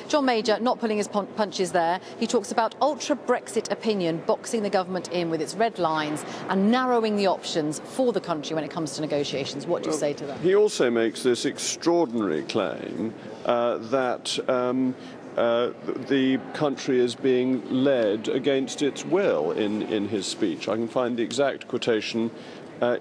John Major not pulling his punches there. He talks about ultra-Brexit opinion boxing the government in with its red lines and narrowing the options for the country when it comes to negotiations. What do you say to that? He also makes this extraordinary claim that the country is being led against its will in his speech. I can find the exact quotation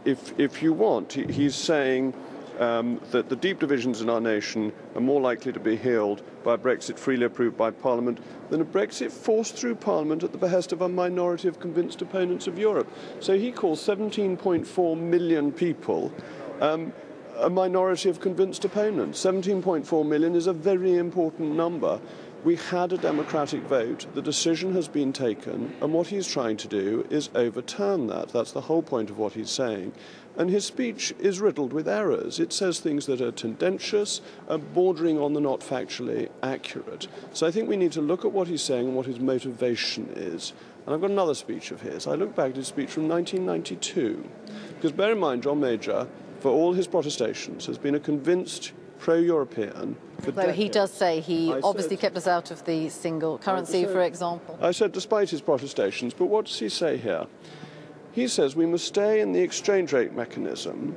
if you want. He's saying that the deep divisions in our nation are more likely to be healed by a Brexit freely approved by Parliament than a Brexit forced through Parliament at the behest of a minority of convinced opponents of Europe. So he calls 17.4 million people a minority of convinced opponents. 17.4 million is a very important number. We had a democratic vote, the decision has been taken, and what he's trying to do is overturn that. That's the whole point of what he's saying. And his speech is riddled with errors. It says things that are tendentious, bordering on the not factually accurate. So I think we need to look at what he's saying and what his motivation is. And I've got another speech of his. I look back at his speech from 1992. Because bear in mind, John Major, for all his protestations, has been a convinced pro-European. Though he does say he obviously kept us out of the single currency, for example. I said despite his protestations, but what does he say here? He says we must stay in the exchange rate mechanism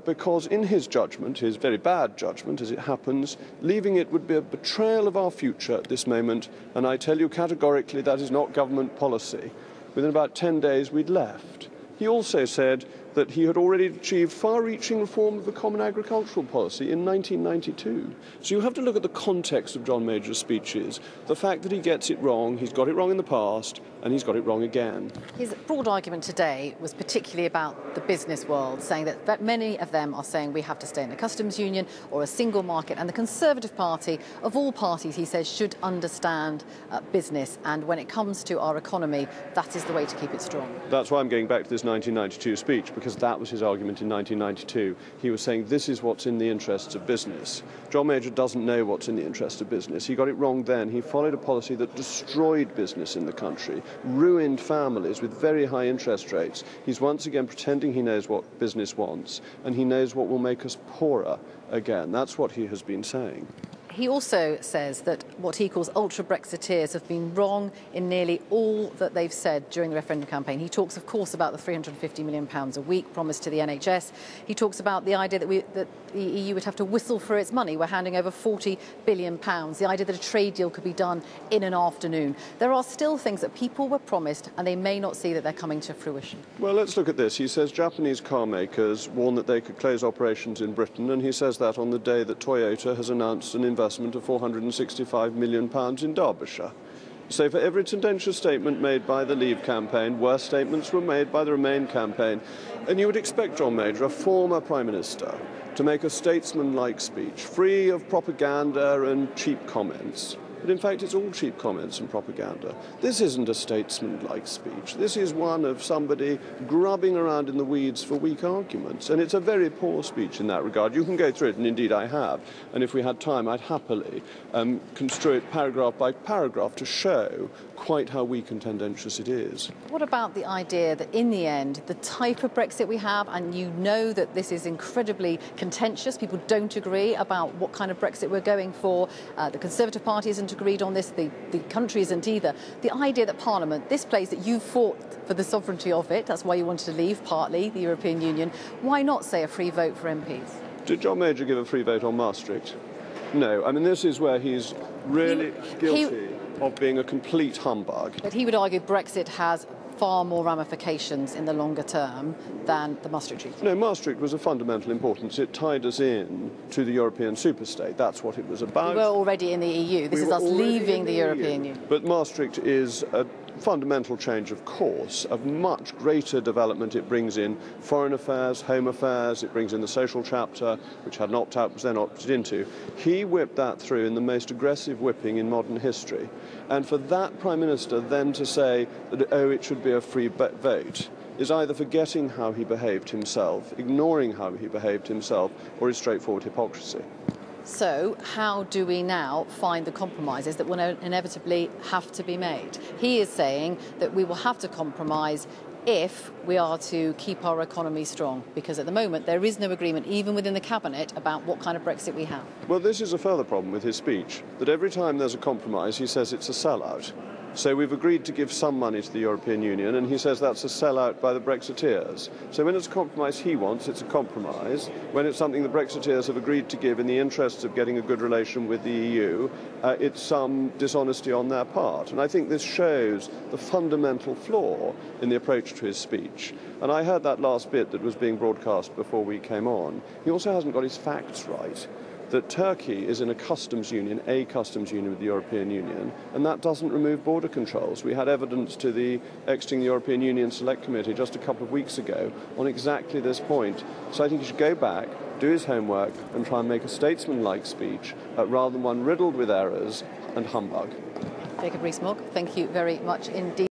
because in his judgment, his very bad judgment as it happens, leaving it would be a betrayal of our future at this moment, and I tell you categorically that is not government policy. Within about 10 days we'd left. He also said that he had already achieved far-reaching reform of the common agricultural policy in 1992. So you have to look at the context of John Major's speeches, the fact that he gets it wrong, he's got it wrong in the past, and he's got it wrong again. His broad argument today was particularly about the business world, saying that many of them are saying we have to stay in a customs union or a single market, and the Conservative Party, of all parties, he says, should understand business, and when it comes to our economy, that is the way to keep it strong. That's why I'm going back to this 1992 speech, because that was his argument in 1992. He was saying this is what's in the interests of business. John Major doesn't know what's in the interest of business. He got it wrong then. He followed a policy that destroyed business in the country, ruined families with very high interest rates. He's once again pretending he knows what business wants, and he knows what will make us poorer again. That's what he has been saying. He also says that what he calls ultra-Brexiteers have been wrong in nearly all that they've said during the referendum campaign. He talks, of course, about the £350 million a week promised to the NHS. He talks about the idea that the EU would have to whistle for its money. We're handing over £40 billion. The idea that a trade deal could be done in an afternoon. There are still things that people were promised and they may not see that they're coming to fruition. Well, let's look at this. He says Japanese car makers warned that they could close operations in Britain, and he says that on the day that Toyota has announced an investment of £465 million in Derbyshire. So for every tendentious statement made by the Leave campaign, worse statements were made by the Remain campaign. And you would expect John Major, a former Prime Minister, to make a statesman-like speech, free of propaganda and cheap comments. But in fact, it's all cheap comments and propaganda. This isn't a statesman-like speech. This is one of somebody grubbing around in the weeds for weak arguments. And it's a very poor speech in that regard. You can go through it, and indeed I have. And if we had time, I'd happily construe it paragraph by paragraph to show quite how weak and tendentious it is. What about the idea that in the end, the type of Brexit we have, and you know that this is incredibly contentious, people don't agree about what kind of Brexit we're going for, the Conservative Party isn't agreed on this, the country isn't either. The idea that Parliament, this place that you fought for the sovereignty of it, that's why you wanted to leave partly the European Union, why not say a free vote for MPs? Did John Major give a free vote on Maastricht? No. I mean, this is where he's really guilty of being a complete humbug. But he would argue Brexit has far more ramifications in the longer term than the Maastricht Treaty. No, Maastricht was of fundamental importance. It tied us in to the European superstate. That's what it was about. We were already in the EU. This is us leaving the European Union. But Maastricht is a fundamental change of course, of much greater development. It brings in foreign affairs, home affairs, it brings in the social chapter, which had an opt-out, was then opted into. He whipped that through in the most aggressive whipping in modern history. And for that Prime Minister then to say that, oh, it should be a free vote, is either forgetting how he behaved himself, ignoring how he behaved himself, or is straightforward hypocrisy. So how do we now find the compromises that will inevitably have to be made? He is saying that we will have to compromise if we are to keep our economy strong, because at the moment there is no agreement, even within the cabinet, about what kind of Brexit we have. Well, this is a further problem with his speech, that every time there's a compromise, he says it's a sellout. So we've agreed to give some money to the European Union, and he says that's a sellout by the Brexiteers. So when it's a compromise he wants, it's a compromise. When it's something the Brexiteers have agreed to give in the interests of getting a good relation with the EU, it's some dishonesty on their part. And I think this shows the fundamental flaw in the approach to his speech. And I heard that last bit that was being broadcast before we came on. He also hasn't got his facts right. That Turkey is in a customs union with the European Union, and that doesn't remove border controls. We had evidence to the Exiting the European Union Select Committee just a couple of weeks ago on exactly this point. So I think he should go back, do his homework, and try and make a statesman-like speech rather than one riddled with errors and humbug. Jacob-Rees Mogg, thank you very much indeed.